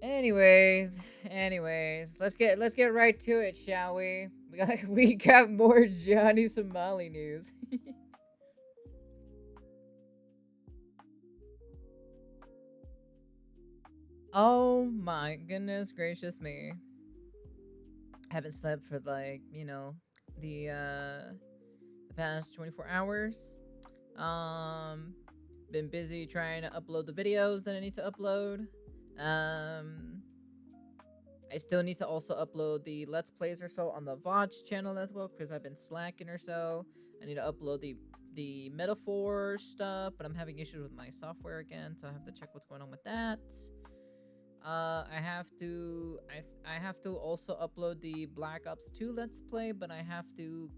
Anyways, let's get right to it, shall we? We got more Johnny Somali news. Oh my goodness gracious me. Haven't slept for like, the past 24 hours. Um been busy trying to upload the videos that I need to upload. Um I still need to also upload the Let's Plays or so on the Vods channel as well because I've been slacking or so. I need to upload the metaphor stuff, but I'm having issues with my software again, so I have to check what's going on with that. I have to also upload the Black Ops 2 Let's Play, but I have to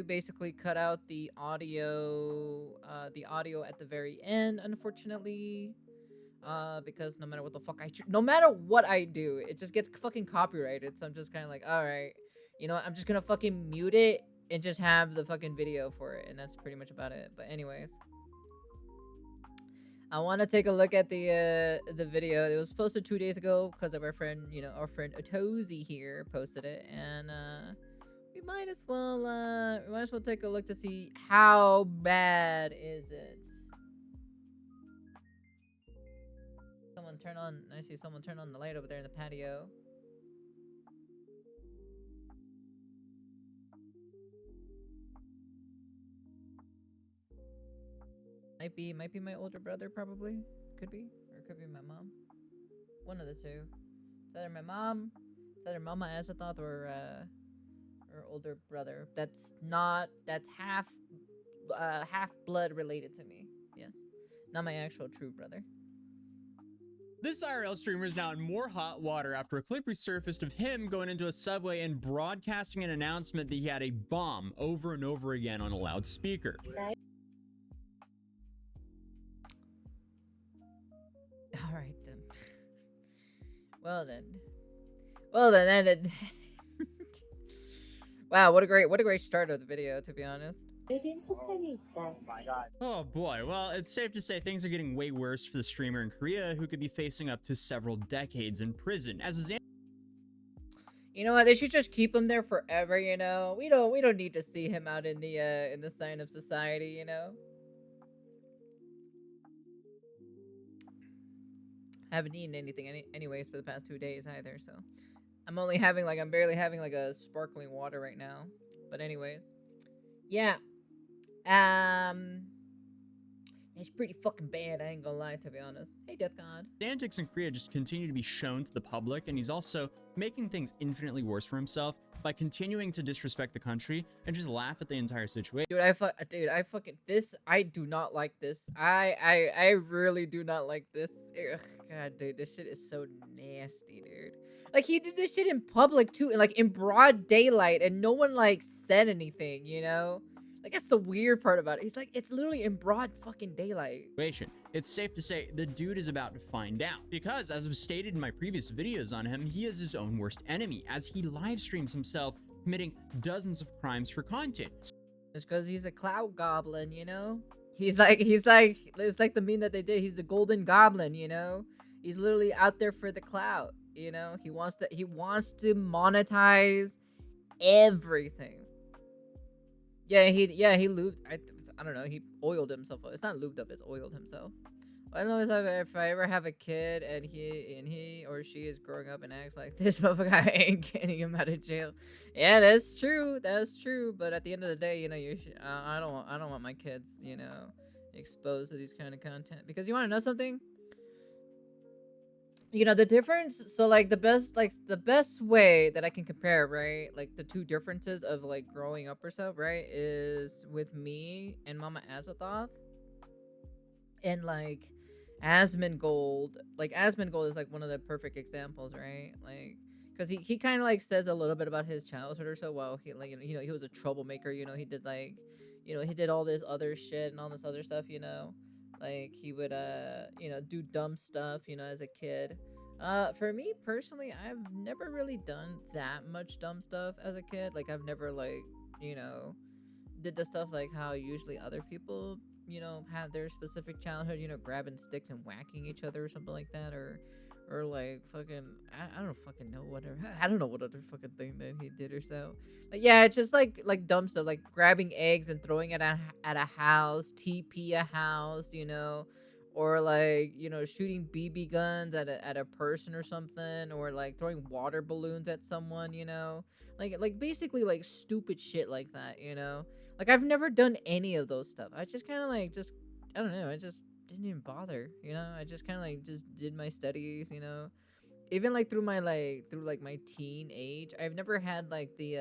basically cut out the audio at the very end, unfortunately. Because no matter what I do, it just gets fucking copyrighted. So I'm just kind of like, all right, I'm just gonna fucking mute it and just have the fucking video for it, and that's pretty much about it. But anyways, I want to take a look at the video. It was posted 2 days ago because of our friend, our friend Otozi here posted it, and we might as well take a look to see how bad is it. I see someone turn on the light over there in the patio. Might be my older brother, probably. Could be. Or it could be my mom. One of the two. It's either my mom, it's either Mama Azathoth or older brother. That's half half blood related to me. Yes. Not my actual true brother. This IRL streamer is now in more hot water after a clip resurfaced of him going into a subway and broadcasting an announcement that he had a bomb over and over again on a loudspeaker. All right then. Well then. Wow, what a great start of the video, to be honest. Oh my god. Oh boy, well, it's safe to say things are getting way worse for the streamer in Korea, who could be facing up to several decades in prison. As his You know what? They should just keep him there forever. We don't need to see him out in the sign of society. Haven't eaten anything anyways for the past 2 days either, so I'm barely having like a sparkling water right now. But anyways, yeah. It's pretty fucking bad, I ain't gonna lie, to be honest. Hey, Death God. antics in Korea just continue to be shown to the public, and he's also making things infinitely worse for himself by continuing to disrespect the country and just laugh at the entire situation. I do not like this. I really do not like this. Ugh, God, dude, this shit is so nasty, dude. Like, he did this shit in public too, and like in broad daylight, and no one like said anything, Like, that's the weird part about it. He's like, it's literally in broad fucking daylight. It's safe to say the dude is about to find out, because as I've stated in my previous videos on him, he is his own worst enemy, as he live streams himself committing dozens of crimes for content. It's because he's a cloud goblin, It's like the meme that they did. He's the golden goblin, He's literally out there for the clout, He wants to monetize everything. Yeah, he lubed. I don't know. He oiled himself. It's not lubed up. It's oiled himself. I don't know if I ever have a kid and he or she is growing up and acts like this, motherfucker, I ain't getting him out of jail. Yeah, that's true. That's true. But at the end of the day, I don't want my kids, exposed to these kind of content. Because you want to know something? The difference, so like the best way that I can compare, right, like the two differences of like growing up or so, right, is with me and Mama Azathoth and like Asmongold. Like Asmongold is like one of the perfect examples, right? Like, because he kind of like says a little bit about his childhood or so. Well, he like he was a troublemaker. He did like he did all this other shit and all this other stuff. Like he would do dumb stuff, as a kid. For me personally, I've never really done that much dumb stuff as a kid. Like I've never like, did the stuff like how usually other people had their specific childhood, grabbing sticks and whacking each other or something like that, or like fucking, I don't fucking know, whatever. I don't know what other fucking thing that he did or so. Like, yeah, it's just like dumb stuff, like grabbing eggs and throwing it at a house, TP a house, or like shooting BB guns at a person or something, or like throwing water balloons at someone, like basically like stupid shit like that, like I've never done any of those stuff. I just kind of like just I don't know, I just didn't even bother, I just kind of like just did my studies, even like through my teen age. I've never had like the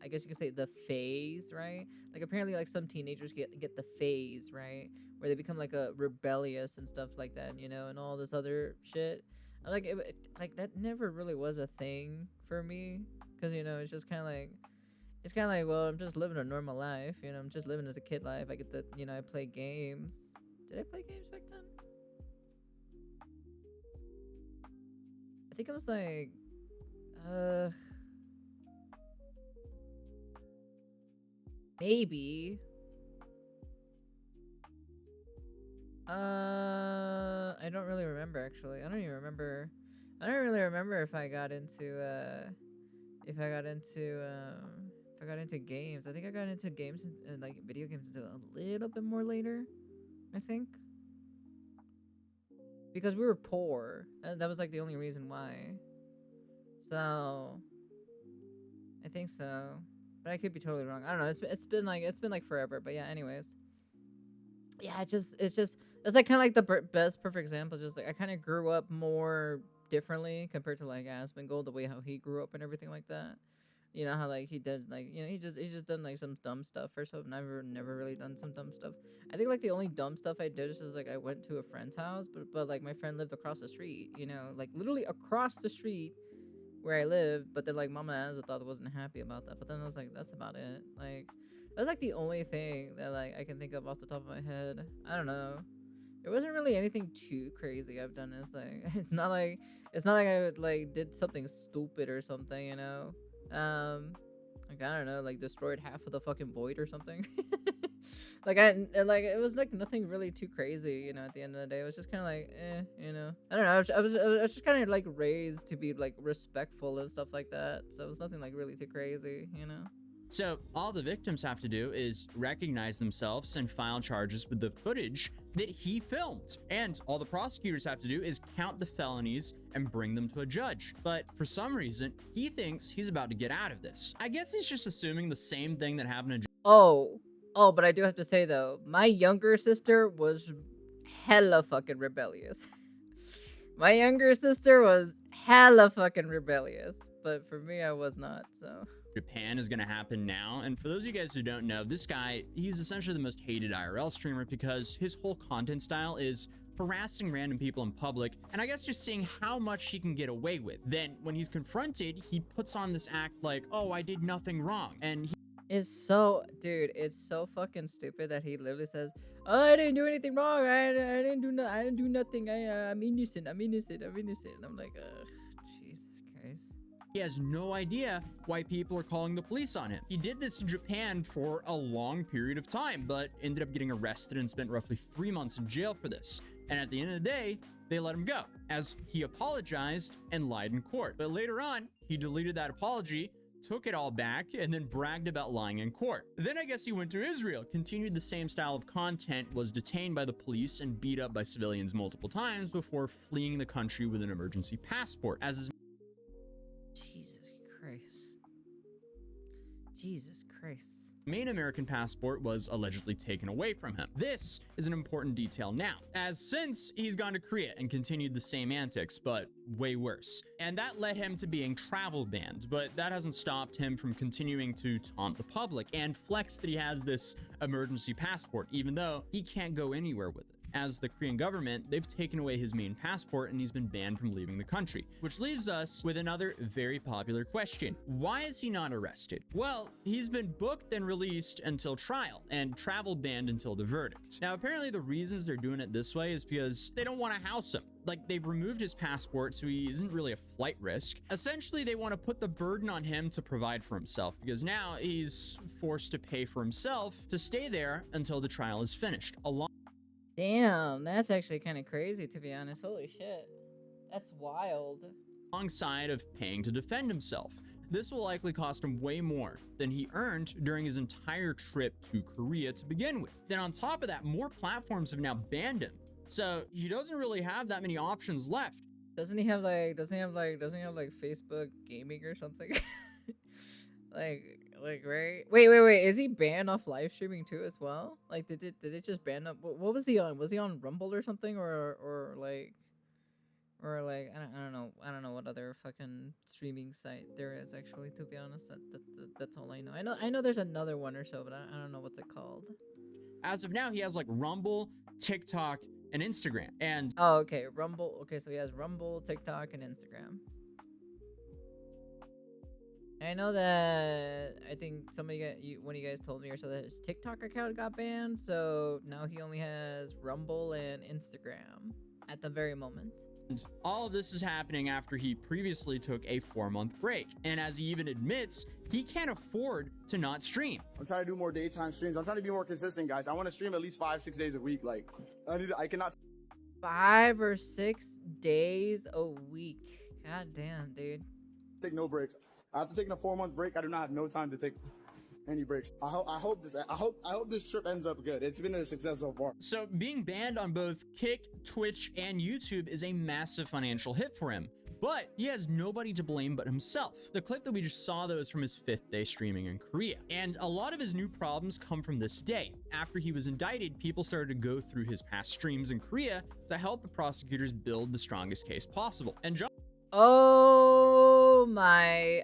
I guess you could say the phase, right? Like apparently like some teenagers get the phase, right, where they become like a rebellious and stuff like that, and all this other shit. Like like that never really was a thing for me, because it's just kind of like well, I'm just living a normal life, I'm just living as a kid life. I get the I play games. Did I play games back then? I think it was like, maybe. I don't really remember actually. I don't even remember. I don't really remember if I got into games. I think I got into games and like video games until a little bit more later, I think. Because we were poor. That was like the only reason why. So I think so, but I could be totally wrong. I don't know. It's been like forever. But yeah. Anyways, yeah. It's like kind of like the best perfect example. Just like I kind of grew up more differently compared to like Asmongold, the way how he grew up and everything like that. How like he did like he's just done like some dumb stuff or so. Never really done some dumb stuff. I think like the only dumb stuff I did is just like I went to a friend's house, but like my friend lived across the street, like literally across the street where I lived. But then like Mama Azathoth wasn't happy about that. But then I was like, that's about it. Like that's like the only thing that like I can think of off the top of my head. I don't know. There wasn't really anything too crazy I've done. It's not like I like did something stupid or something, like I don't know, like destroyed half of the fucking void or something. like it was like nothing really too crazy, at the end of the day. It was just kind of like I don't know. I was just kind of like raised to be like respectful and stuff like that, so it was nothing like really too crazy. So all the victims have to do is recognize themselves and file charges with the footage that he filmed. And all the prosecutors have to do is count the felonies and bring them to a judge. But for some reason, he thinks he's about to get out of this. I guess he's just assuming the same thing that happened to Oh, but I do have to say though, my younger sister was hella fucking rebellious. My younger sister was hella fucking rebellious, but for me, I was not, so. Japan is going to happen now. And for those of you guys who don't know, this guy, he's essentially the most hated IRL streamer because his whole content style is harassing random people in public, and I guess just seeing how much he can get away with. Then when he's confronted, he puts on this act like, oh, I did nothing wrong. And it's so fucking stupid that he literally says, oh, I didn't do anything wrong. I didn't do nothing. I'm innocent. I'm innocent. And I'm like, Jesus Christ. He has no idea why people are calling the police on him. He did this in Japan for a long period of time, but ended up getting arrested and spent roughly 3 months in jail for this. And at the end of the day, they let him go, as he apologized and lied in court. But later on, he deleted that apology, took it all back, and then bragged about lying in court. Then I guess he went to Israel, continued the same style of content, was detained by the police and beat up by civilians multiple times before fleeing the country with an emergency passport. As his Jesus Christ. main American passport was allegedly taken away from him. This is an important detail now, as since he's gone to Korea and continued the same antics, but way worse. And that led him to being travel banned, but that hasn't stopped him from continuing to taunt the public and flex that he has this emergency passport, even though he can't go anywhere with it. as the Korean government, they've taken away his main passport and he's been banned from leaving the country. Which leaves us with another very popular question. Why is he not arrested? Well, he's been booked and released until trial and travel banned until the verdict. Now, apparently the reasons they're doing it this way is because they don't want to house him. Like, they've removed his passport, so he isn't really a flight risk. Essentially, they want to put the burden on him to provide for himself, because now he's forced to pay for himself to stay there until the trial is finished. Damn, that's actually kind of crazy, to be honest. Holy shit. That's wild. Alongside of paying to defend himself. This will likely cost him way more than he earned during his entire trip to Korea to begin with. Then on top of that, more platforms have now banned him. So he doesn't really have that many options left. Doesn't he have like Facebook gaming or something? like right? Wait, is he banned off live streaming too as well? Like did it just ban up? What was he on? Was he on Rumble or something, or like I don't know what other fucking streaming site there is actually, to be honest. That's all I know. I know there's another one or so, but I don't know what's it called. As of now, he has like Rumble, TikTok, and Instagram. And oh, okay, Rumble. Okay, so he has Rumble, TikTok, and Instagram. I know that I think one of you guys told me or so that his TikTok account got banned, so now he only has Rumble and Instagram at the very moment. All of this is happening after he previously took a 4-month break. And as he even admits, he can't afford to not stream. I'm trying to do more daytime streams. I'm trying to be more consistent, guys. I want to stream at least 5-6 days a week. Like, I cannot. 5 or 6 days a week. God damn, dude. Take no breaks. After taking a 4-month break, I do not have no time to take any breaks. I hope this trip ends up good. It's been a success so far. So being banned on both Kick, Twitch, and YouTube is a massive financial hit for him. But he has nobody to blame but himself. The clip that we just saw, though, is from his 5th day streaming in Korea. And a lot of his new problems come from this day. After he was indicted, people started to go through his past streams in Korea to help the prosecutors build the strongest case possible. And oh my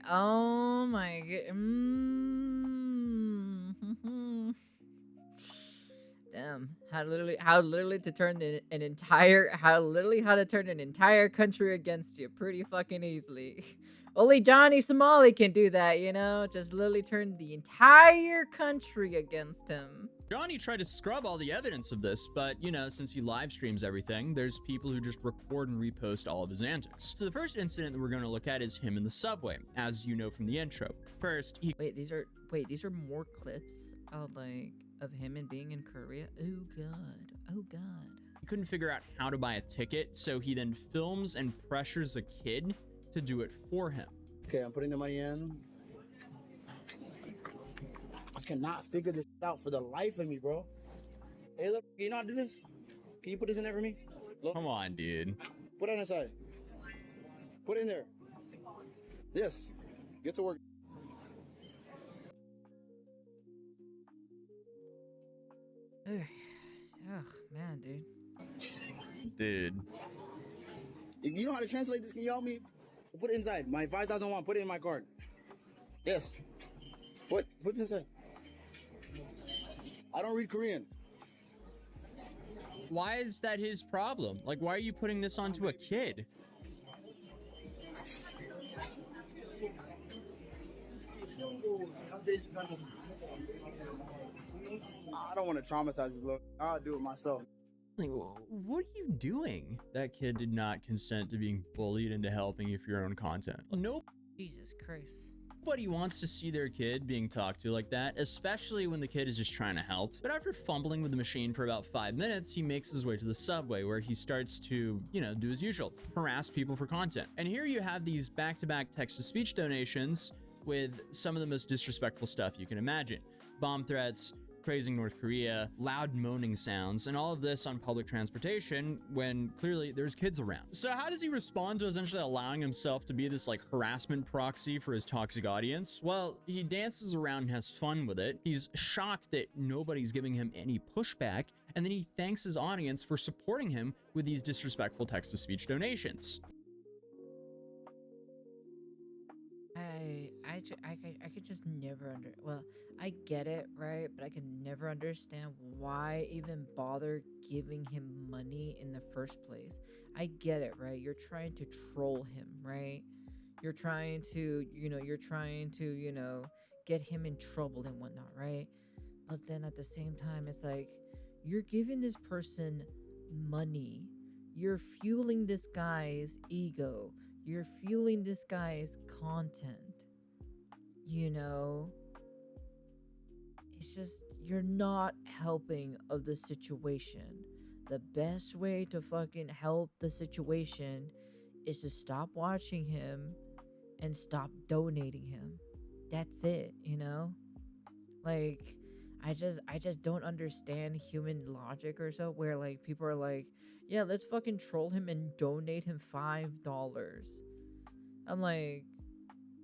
damn, how literally to turn an entire country against you pretty fucking easily. Only Johnny Somali can do that, you know? Just literally turn the entire country against him. Johnny tried to scrub all the evidence of this, but, you know, since he live streams everything, there's people who just record and repost all of his antics. So the first incident that we're going to look at is him in the subway, as you know from the intro. First, Wait, these are more clips of him and being in Korea? Oh god. He couldn't figure out how to buy a ticket, so he then films and pressures a kid to do it for him. Okay, I'm putting the money in. I cannot figure this out for the life of me, bro. Hey, look, can you not do this? Can you put this in there for me? Look. Come on, dude. Put it on the side. Put it in there. Yes. Get to work. Oh man, dude. Dude. If you know how to translate this, can you help me? Put it inside. My 5,001. Put it in my card. Yes. Put this inside. I don't read Korean. Why is that his problem? Like, why are you putting this onto a kid? I don't want to traumatize this look. I'll do it myself. Like, what are you doing? That kid did not consent to being bullied into helping you for your own content. Nope. Jesus Christ. Nobody wants to see their kid being talked to like that, especially when the kid is just trying to help. But after fumbling with the machine for about 5 minutes, he makes his way to the subway where he starts to, you know, do his usual, harass people for content. And here you have these back-to-back text-to-speech donations with some of the most disrespectful stuff you can imagine. Bomb threats, praising North Korea, loud moaning sounds, and all of this on public transportation when clearly there's kids around. So how does he respond to essentially allowing himself to be this like harassment proxy for his toxic audience? Well, he dances around and has fun with it. He's shocked that nobody's giving him any pushback, and then he thanks his audience for supporting him with these disrespectful text-to-speech donations. I I could just never well, I get it, right? But I can never understand why even bother giving him money in the first place. I get it, right? You're trying to troll him, right? You're trying to, get him in trouble and whatnot, right? But then at the same time, it's like you're giving this person money. You're fueling this guy's ego. You're fueling this guy's content. You know, it's just you're not helping of the situation. The best way to fucking help the situation is to stop watching him and stop donating him. That's it, you know? Like I just don't understand human logic or so where like people are like, yeah, let's fucking troll him and donate him $5. I'm like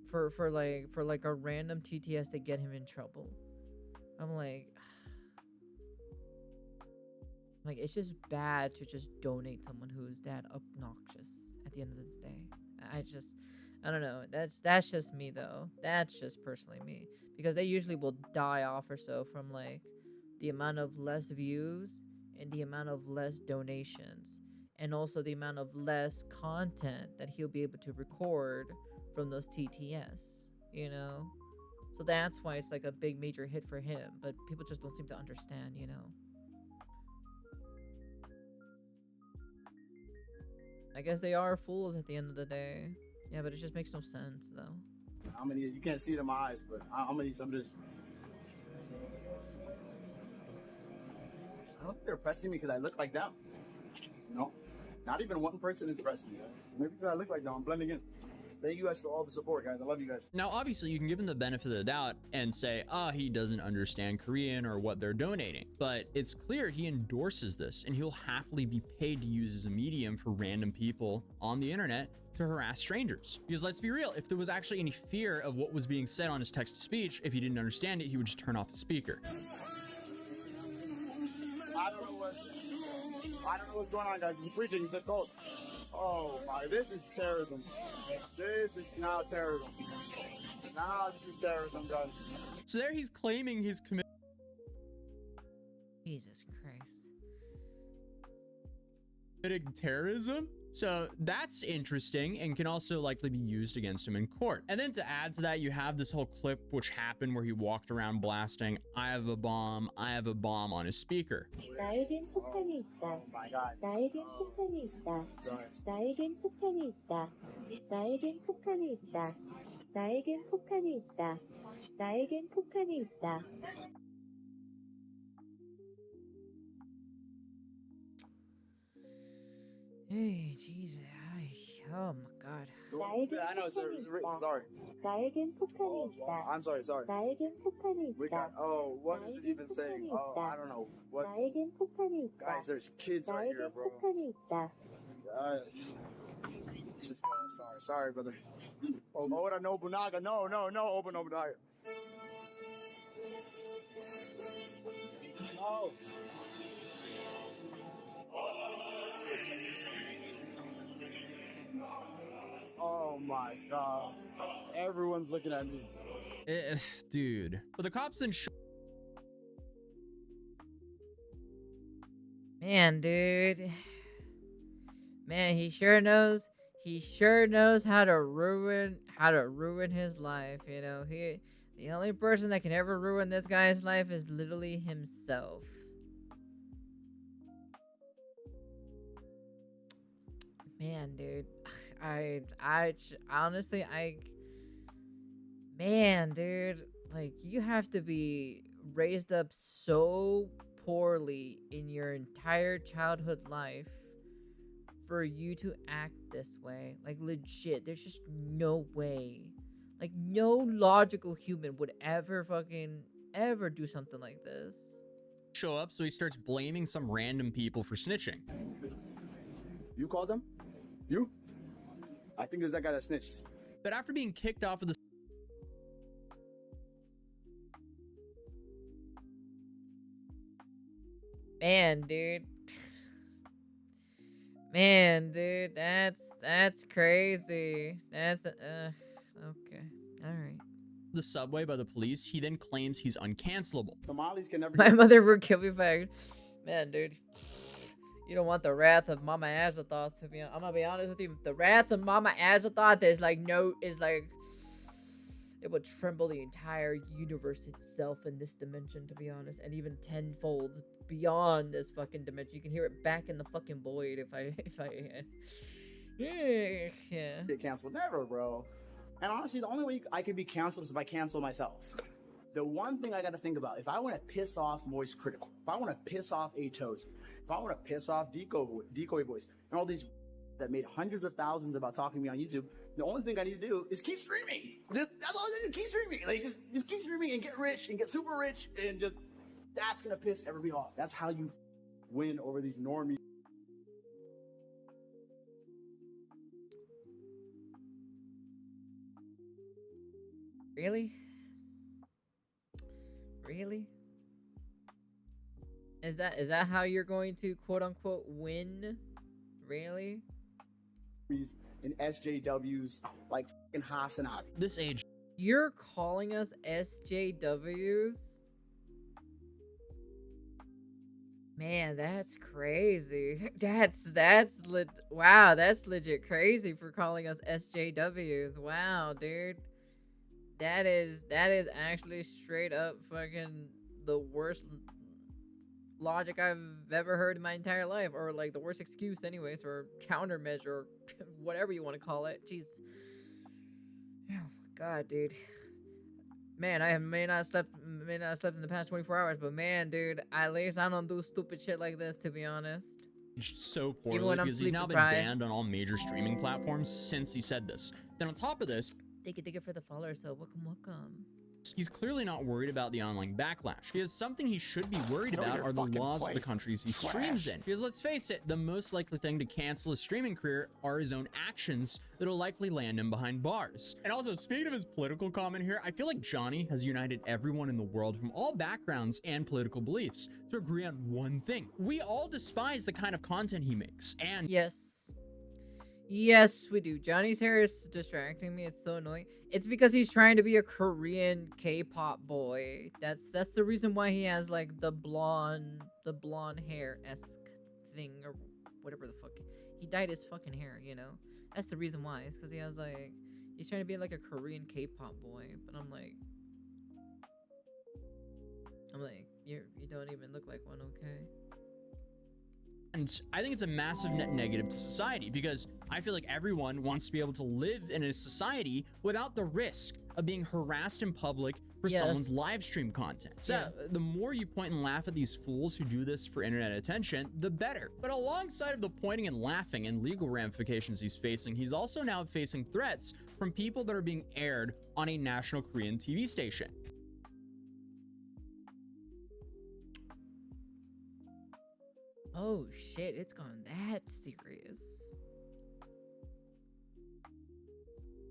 for a random TTS to get him in trouble. I'm like it's just bad to just donate someone who's that obnoxious at the end of the day. I don't know. That's just me though. That's just personally me because they usually will die off or so from like the amount of less views and the amount of less donations and also the amount of less content that he'll be able to record from those TTS, you know? So that's why it's like a big major hit for him, but people just don't seem to understand, you know? I guess they are fools at the end of the day. Yeah, but it just makes no sense, though. How many? You can't see it in my eyes, but how many? Some just. I don't think they're pressing me because I look like them. No, not even one person is pressing me. Maybe because I look like them. I'm blending in. Thank you guys for all the support, guys. I love you guys. Now, obviously, you can give him the benefit of the doubt and say, he doesn't understand Korean or what they're donating. But it's clear he endorses this and he'll happily be paid to use as a medium for random people on the internet to harass strangers. Because let's be real, if there was actually any fear of what was being said on his text-to-speech, if he didn't understand it, he would just turn off the speaker. I don't know what's going on, guys. He's preaching. He's a cult. Oh my, this is terrorism. This is now terrorism. Now this is terrorism, guys. So there he's claiming he's committed Jesus Christ. terrorism. So that's interesting and can also likely be used against him in court. And then to add to that, you have this whole clip which happened where he walked around blasting, I have a bomb on his speaker. 나에겐 폭탄이 있다. Oh my God. 나에겐 폭탄이 있다. Sorry. 나에겐 폭탄이 있다. 나에겐 폭탄이 있다. 나에겐 폭탄이 있다. 나에겐 폭탄이 있다. Hey, Jesus. Oh my God. I know, sir. Sorry. 나에겐 폭탄이 있다. I'm sorry. 나에겐 폭탄이 We got. 있다. Oh, what is it even saying? Oh, I don't know. What? 나에겐 폭탄이 있다. Guys, there's kids right here, 나에겐 bro. 폭탄이 있다. Let's just go. Sorry, brother. Oh, Oda Nobunaga. No, Oba Nobunaga. No. Oh my God. Everyone's looking at me. Dude. But the cops then Man, dude. Man, he sure knows how to ruin his life, you know. The only person that can ever ruin this guy's life is literally himself. Man, dude. Honestly, man, dude, like you have to be raised up so poorly in your entire childhood life for you to act this way. Like legit, there's just no way. Like no logical human would ever do something like this. show up, so he starts blaming some random people for snitching. You called them? You? I think it's that guy that snitched. But after being kicked off of the Man, dude. Man, dude, that's crazy. That's okay. All right. the subway by the police, he then claims he's uncancelable. Somalis can never My get mother would kill me back. Man, dude. You don't want the wrath of Mama Azathoth to be. I'm gonna be honest with you. The wrath of Mama Azathoth is like it would tremble the entire universe itself in this dimension, to be honest, and even tenfold beyond this fucking dimension. You can hear it back in the fucking void if I yeah. get canceled. Never, bro. And honestly, the only way I could be canceled is if I cancel myself. The one thing I got to think about, if I want to piss off Moist Critical, if I want to piss off Atos, if I want to piss off Decoy Voice, and all these that made hundreds of thousands about talking to me on YouTube, the only thing I need to do is keep streaming. That's all I need to do. Keep streaming. Like, just keep streaming and get rich and get super rich, and just that's gonna piss everybody off. That's how you win over these normies. Really? Really? Is that how you're going to quote unquote win? Really? And SJWs like fucking Hassanati. This age, You're calling us SJWs? Man, that's crazy. Wow, that's legit crazy for calling us SJWs. Wow, dude. That is actually straight up fucking the worst logic I've ever heard in my entire life, or like the worst excuse anyways, or countermeasure, or whatever you want to call it. Jeez. Oh my god, dude. Man, I may not slept in the past 24 hours, but man, dude, at least I don't do stupid shit like this, to be honest. so Even poorly when I'm because he's now been sleep-deprived. banned on all major streaming platforms since he said this. Then on top of this, Thank you for the followers, so welcome. he's clearly not worried about the online backlash, because something he should be worried Know about your are the fucking laws of the place. countries he streams Trash. in. Because let's face it, the most likely thing to cancel his streaming career are his own actions that'll likely land him behind bars. And also, speaking of his political comment here, I feel like Johnny has united everyone in the world from all backgrounds and political beliefs to agree on one thing. We all despise the kind of content he makes, and Yes, we do. Johnny's hair is distracting me. It's so annoying. It's because he's trying to be a Korean K-pop boy. That's the reason why he has like the blonde hair-esque thing or whatever the fuck. He dyed his fucking hair, you know? That's the reason why. It's because he's trying to be like a Korean K-pop boy. But I'm like, you don't even look like one, okay? And I think it's a massive net negative to society, because I feel like everyone wants to be able to live in a society without the risk of being harassed in public for someone's live stream content. So the more you point and laugh at these fools who do this for internet attention, the better. But alongside of the pointing and laughing and legal ramifications he's facing, he's also now facing threats from people that are being aired on a national Korean TV station. Oh shit, it's gone that serious.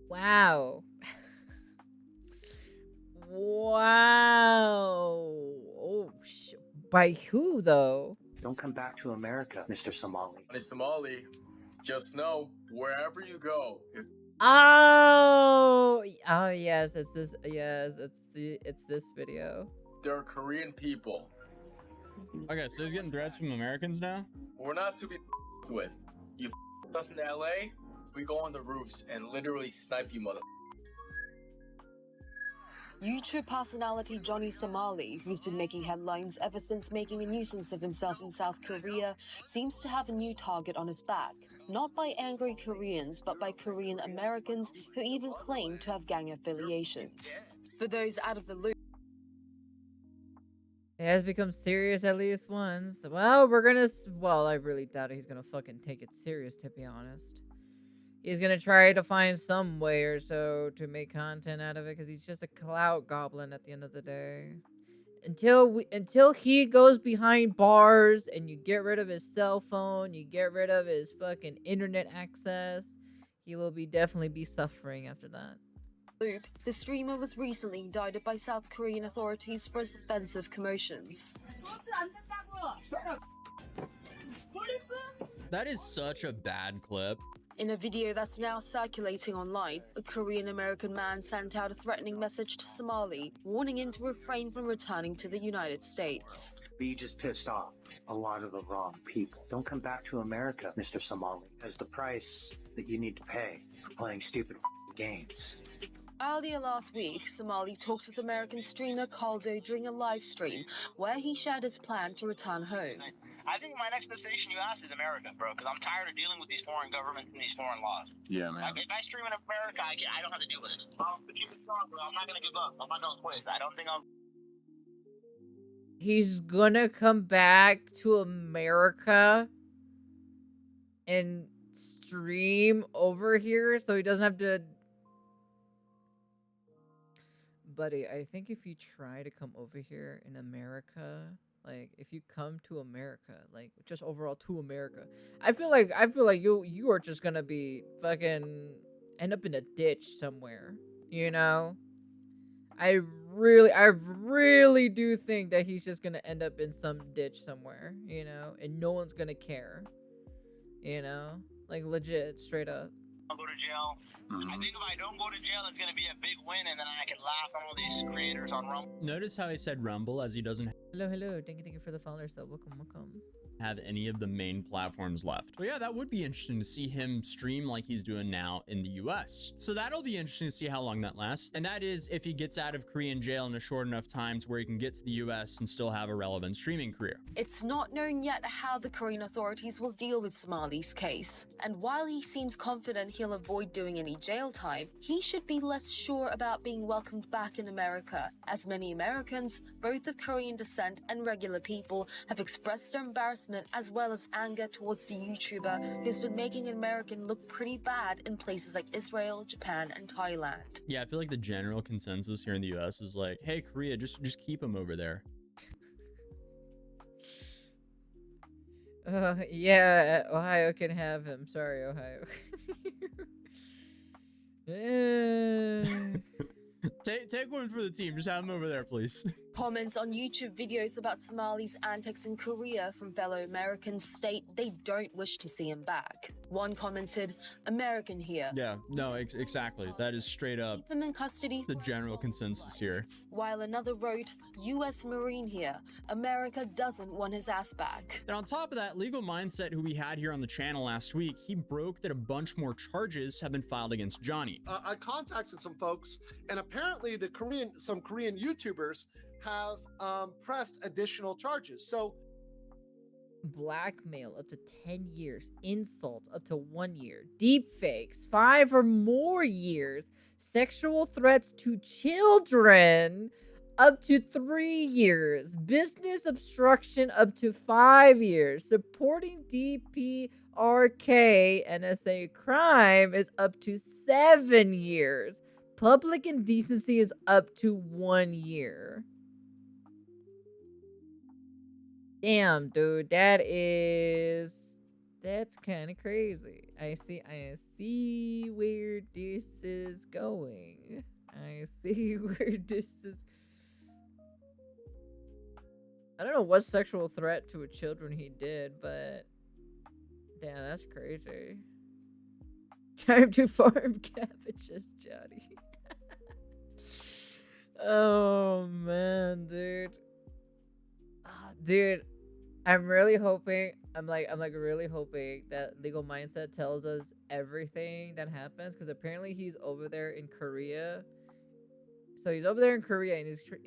Wow. Wow. Oh shit. By who though? Don't come back to America, Mr. Somali. Hey, Somali, just know wherever you go, if Oh yes, it's this. Yes, it's this video. there are Korean people, Okay, so he's getting threats from Americans now? we're not to be with. You us in LA, we go on the roofs and literally snipe you, mother. YouTube personality Johnny Somali, who's been making headlines ever since making a nuisance of himself in South Korea, seems to have a new target on his back. Not by angry Koreans, but by Korean Americans who even claim to have gang affiliations. For those out of the loop, It has become serious at least once. Well, I really doubt he's gonna fucking take it serious, to be honest. He's gonna try to find some way or so to make content out of it, because he's just a clout goblin at the end of the day. Until he goes behind bars and you get rid of his cell phone, you get rid of his fucking internet access, he will definitely be suffering after that. the streamer was recently indicted by South Korean authorities for his offensive commotions. That is such a bad clip. In a video that's now circulating online, a Korean-American man sent out a threatening message to Somali, warning him to refrain from returning to the United States. But you just pissed off a lot of the wrong people. Don't come back to America, Mr. Somali, as the price that you need to pay for playing stupid games. Earlier last week, Somali talked with American streamer Caldo during a live stream where he shared his plan to return home. I think my next destination you asked is America, bro, because I'm tired of dealing with these foreign governments and these foreign laws. Yeah, man. Like, if I stream in America, I don't have to deal with it. But keep it strong, bro. I'm not going to give up. I'm not going to quit. I don't think I'm... He's gonna come back to America and stream over here so he doesn't have to. Buddy, I think if you try to come over here in America, like if you come to America, like just overall to America, I feel like you are just gonna be fucking end up in a ditch somewhere, you know? I really do think that he's just gonna end up in some ditch somewhere, you know, and no one's gonna care, you know, like legit, straight up. I'll go to jail. I think if I don't go to jail, it's gonna be a big win, and then I can laugh on all these creators on Rumble. Notice how he said Rumble, as he doesn't Hello, thank you for the follower sub. Welcome. have any of the main platforms left. But yeah, that would be interesting to see him stream like he's doing now in the US. So that'll be interesting to see how long that lasts. And that is if he gets out of Korean jail in a short enough time to where he can get to the US and still have a relevant streaming career. It's not known yet how the Korean authorities will deal with Somali's case. And while he seems confident he'll avoid doing any jail time, he should be less sure about being welcomed back in America, as many Americans, both of Korean descent and regular people, have expressed their embarrassment as well as anger towards the YouTuber who's been making an American look pretty bad in places like Israel, Japan, and Thailand. Yeah, I feel like the general consensus here in the US is like, hey, Korea, just keep him over there. Yeah, Ohio can have him. Sorry, Ohio. Take one for the team. Just have him over there, please. Comments on YouTube videos about Somali's antics in Korea from fellow Americans state they don't wish to see him back. One commented, "American here." Yeah, no, exactly. That is straight up Keep him in custody. the general consensus here. While another wrote, "U.S. Marine here. America doesn't want his ass back." And on top of that, Legal Mindset, who we had here on the channel last week, he broke that a bunch more charges have been filed against Johnny. I contacted some folks, and apparently some Korean YouTubers have pressed additional charges. So Blackmail up to 10 years, insult up to 1 year, deepfakes 5 or more years, sexual threats to children up to 3 years, business obstruction up to 5 years, supporting DPRK NSA crime is up to 7 years, public indecency is up to 1 year. Damn, dude, that's kind of crazy. I see where this is going. I don't know what sexual threat to a children he did, but damn, that's crazy. Time to farm cabbages, Johnny. Oh man, dude. Dude, I'm really hoping, I'm really hoping that Legal Mindset tells us everything that happens, because apparently he's over there in Korea. So he's over there in Korea and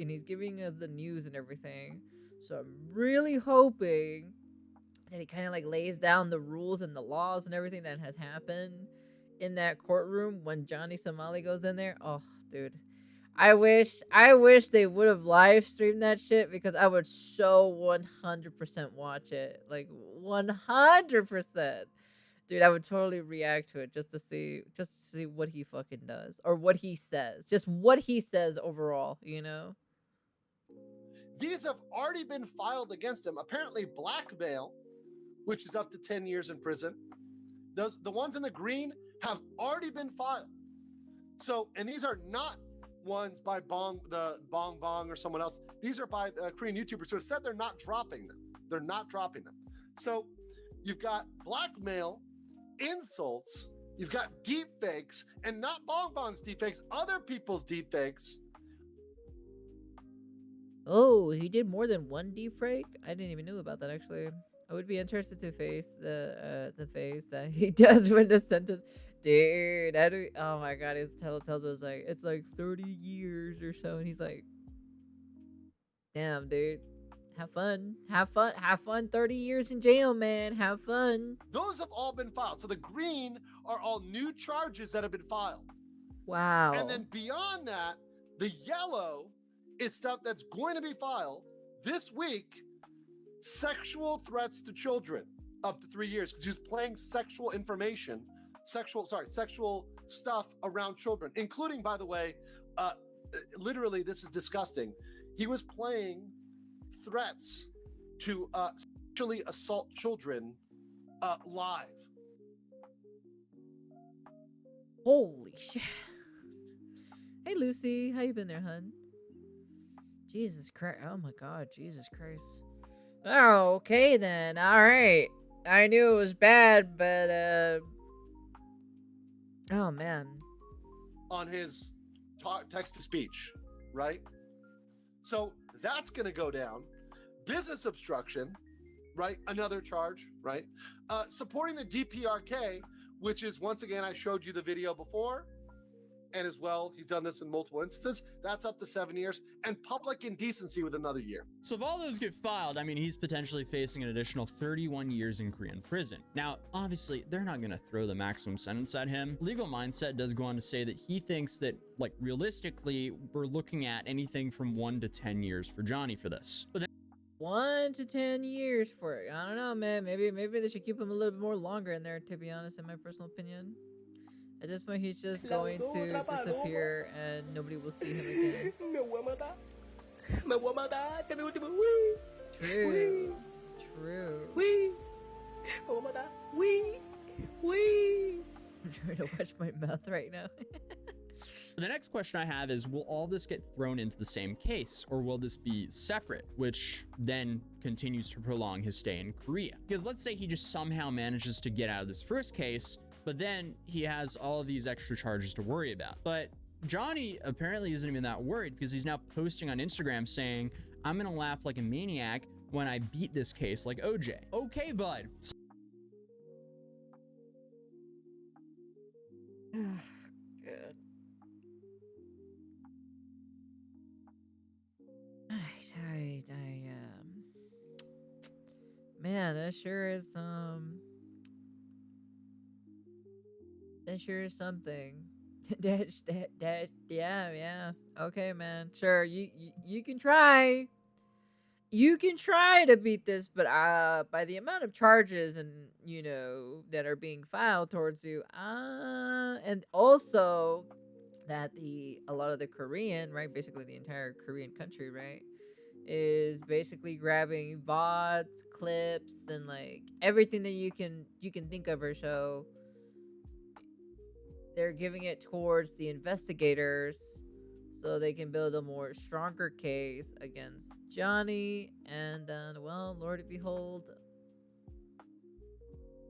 he's giving us the news and everything. So I'm really hoping that he kind of like lays down the rules and the laws and everything that has happened in that courtroom when Johnny Somali goes in there. Oh, dude. I wish they would have live streamed that shit, because I would so 100% watch it. Like 100%. Dude, I would totally react to it just to see what he fucking does, or what he says. Just what he says overall, you know? these have already been filed against him. Apparently blackmail, which is up to 10 years in prison. The ones in the green have already been filed. So, and these are not ones by Bong or someone else. These are by Korean YouTubers who have said they're not dropping them. They're not dropping them. So you've got blackmail, insults, You've got deep fakes, and not Bong Bong's deep fakes, other people's deep fakes. Oh, he did more than one deepfake? I didn't even know about that, actually. I would be interested to face the face that he does when the sentence. Dude, oh my god, his tells us like it's like 30 years or so, and he's like, damn, dude. Have fun. Have fun. Have fun 30 years in jail, man. Have fun. Those have all been filed. So the green are all new charges that have been filed. Wow. And then beyond that, the yellow is stuff that's going to be filed this week. Sexual threats to children up to 3 years, because he was playing sexual stuff around children, including, by the way, literally, this is disgusting. He was playing threats to sexually assault children live. Holy shit. Hey, Lucy. How you been there, hun? Jesus Christ. Oh my god. Jesus Christ. Oh, okay then. All right. I knew it was bad, but oh man. On his text to speech, right? So that's going to go down. Business obstruction, right? Another charge, right? Supporting the DPRK, which is, once again, I showed you the video before. And as well, he's done this in multiple instances. That's up to 7 years. And public indecency with another year. So if all those get filed, I mean, he's potentially facing an additional 31 years in Korean prison. Now, obviously, they're not going to throw the maximum sentence at him. Legal Mindset does go on to say that he thinks that, like, realistically, we're looking at anything from 1 to 10 years for Johnny for this. But then 1 to 10 years for it. I don't know, man. Maybe they should keep him a little bit more longer in there, to be honest, in my personal opinion. At this point, he's just going to disappear and nobody will see him again. True. True. I'm trying to watch my mouth right now. the next question I have is, will all this get thrown into the same case, or will this be separate, which then continues to prolong his stay in Korea? Because let's say he just somehow manages to get out of this first case, but then he has all of these extra charges to worry about. But Johnny apparently isn't even that worried, because he's now posting on Instagram saying, I'm gonna laugh like a maniac when I beat this case like OJ. Okay, bud. Good. Man, that sure is something. Yeah. Okay, man. Sure, you can try. You can try to beat this, but by the amount of charges and that are being filed towards you, and also that a lot of the Korean, right, basically the entire Korean country, right, is basically grabbing Vods, clips, and like everything that you can think of or so. They're giving it towards the investigators so they can build a more stronger case against Johnny, and then, well, Lord behold,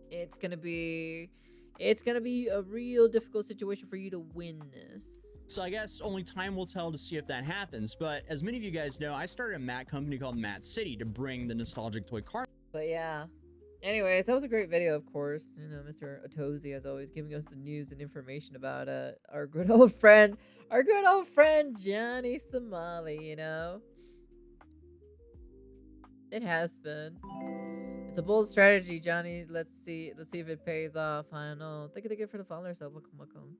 it's gonna be a real difficult situation for you to win this. So I guess only time will tell to see if that happens, but as many of you guys know, I started a mat company called Mat City to bring the nostalgic toy car. But yeah. Anyways, that was a great video, of course. Mr. Otozi, as always, giving us the news and information about our good old friend Johnny Somali, It has been. It's a bold strategy, Johnny. Let's see if it pays off. I don't know. Thank you for the followers. Welcome.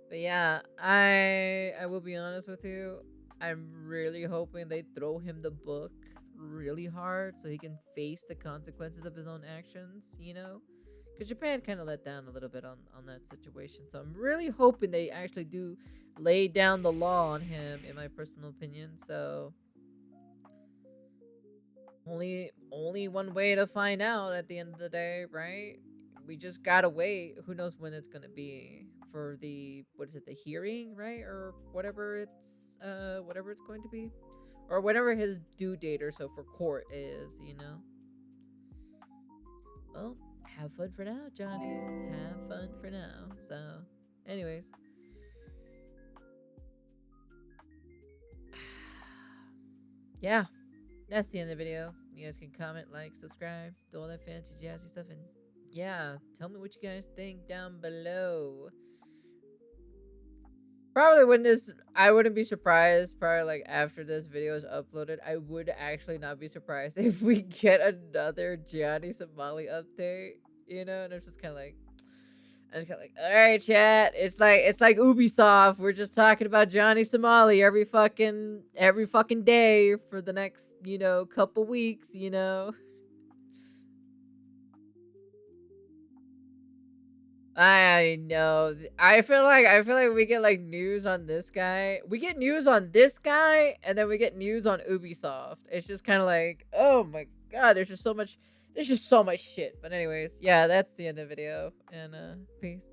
But yeah, I will be honest with you. I'm really hoping they throw him the book really hard so he can face the consequences of his own actions, because Japan kind of let down a little bit on that situation. So I'm really hoping they actually do lay down the law on him, in my personal opinion. So only one way to find out at the end of the day, right? We just gotta wait. Who knows when it's gonna be for the the hearing, right? Or whatever it's going to be. Or whatever his due date or so for court is, Well, have fun for now, Johnny. Have fun for now. So, anyways. Yeah, that's the end of the video. You guys can comment, like, subscribe, do all that fancy jazzy stuff, and yeah, tell me what you guys think down below. Probably when I wouldn't be surprised, probably like after this video is uploaded, I would actually not be surprised if we get another Gianni Somali update, you know, and it's just kind of like, all right, chat, it's like Ubisoft, we're just talking about Gianni Somali every fucking day for the next, you know, couple weeks, you know. I know. I feel like we get like news on this guy. We get news on this guy, and then we get news on Ubisoft. It's just kind of like, oh my god, there's just so much shit. But anyways, yeah, that's the end of the video, and peace.